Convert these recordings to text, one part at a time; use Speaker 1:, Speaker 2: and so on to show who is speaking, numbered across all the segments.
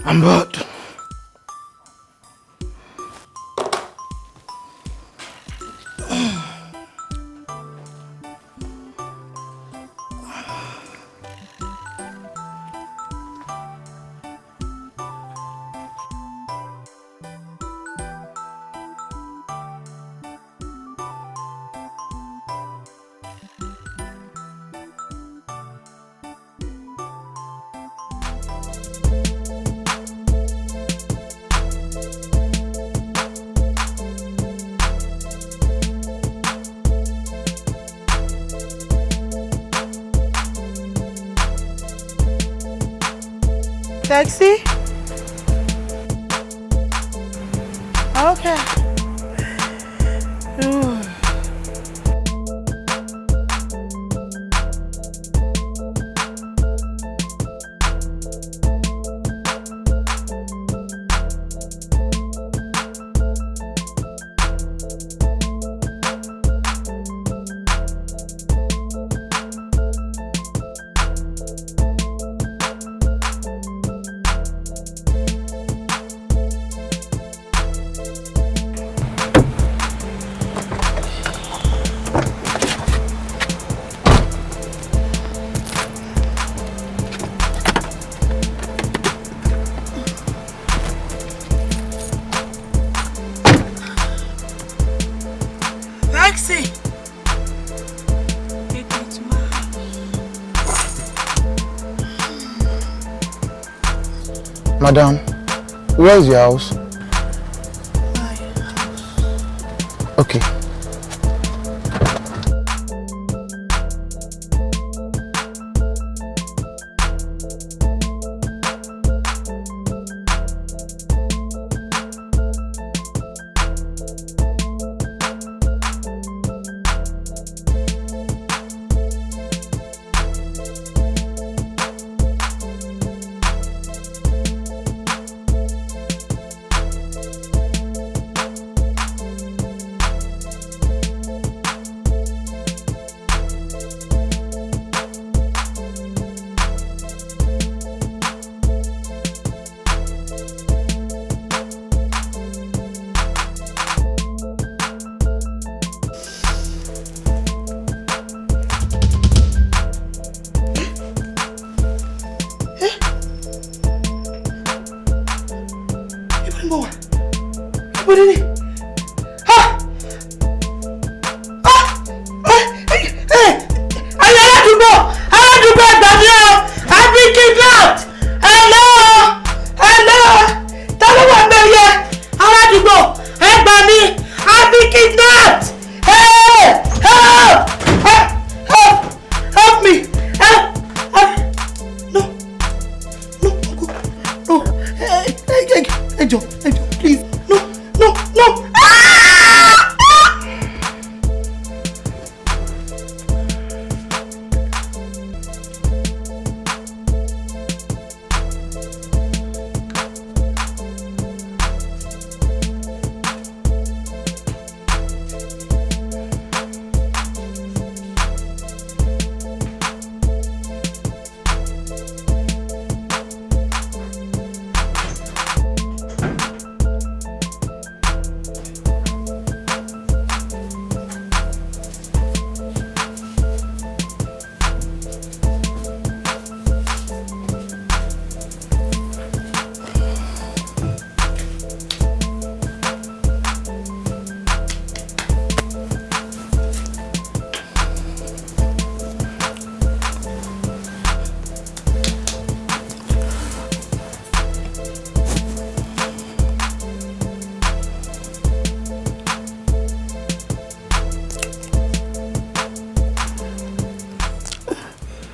Speaker 1: I'm bored.
Speaker 2: Taxi? Okay. Ooh.
Speaker 1: Madam, where is your house?
Speaker 2: My house.
Speaker 1: Okay.
Speaker 2: Ejo, please. No.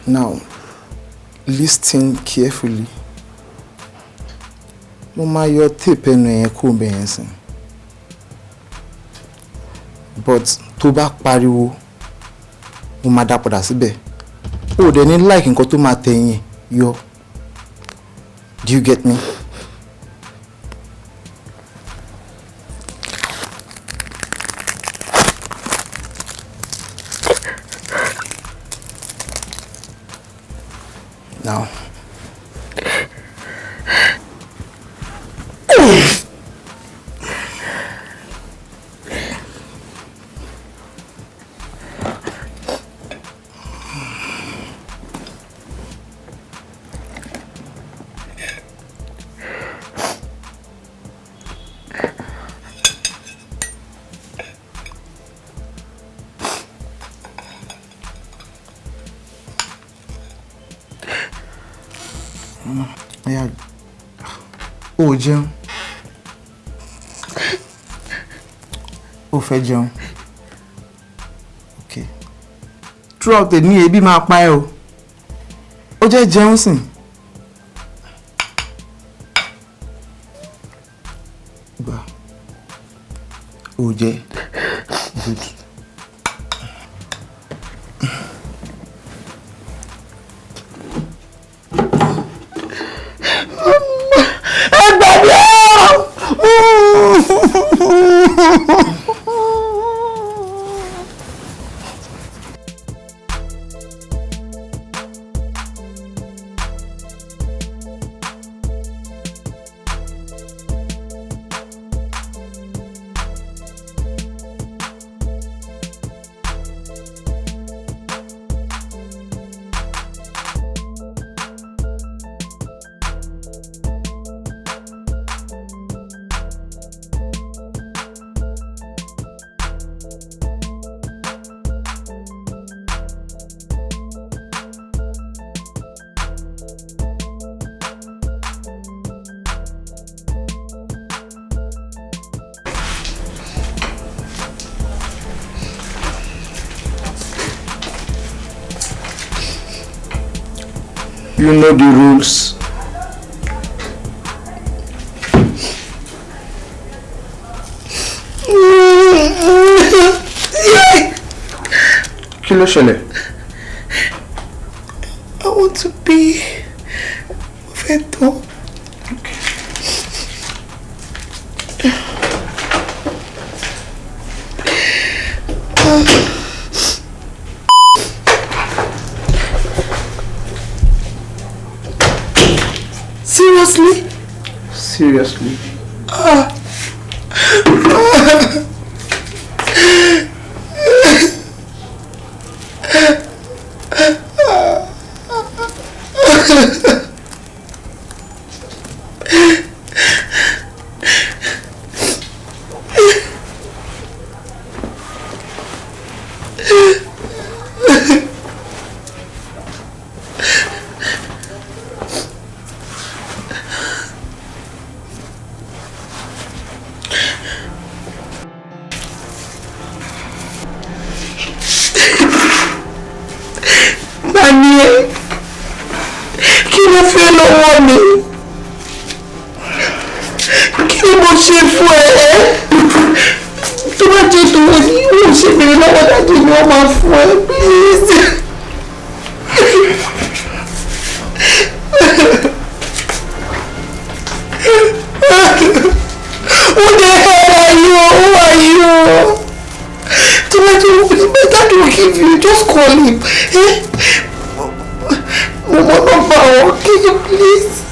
Speaker 1: Now, listen carefully. Mama, your tape and your but tó bá pariwo, mo máa dá padà síbẹ̀. O dẹ̀ ní like nǹkan tó máa tẹ̀yìn yọ. Do you get me? Now. Yeah. Oh, Jim. Oh, fẹ́ jẹun. Okay. Throughout the day, ebi máa pa ẹ́ o. Ó jẹ́ jẹun sìn. Gbà. Ó jẹ́. Good. You know the rules. Kí ló ṣẹlẹ̀?
Speaker 2: I want to be Feto. Seriously?
Speaker 1: Seriously?
Speaker 2: Kí mo ṣe fún ẹ? Tó bá jẹ́ tó wọ́n ní ìwọ̀n ṣe bèrè lọ́wọ́ dájú ni wọ́n máa fún ẹ, please. Who the hell are you? Who are you? To let you better to give you. Just call him. Eh? Mama, can you please?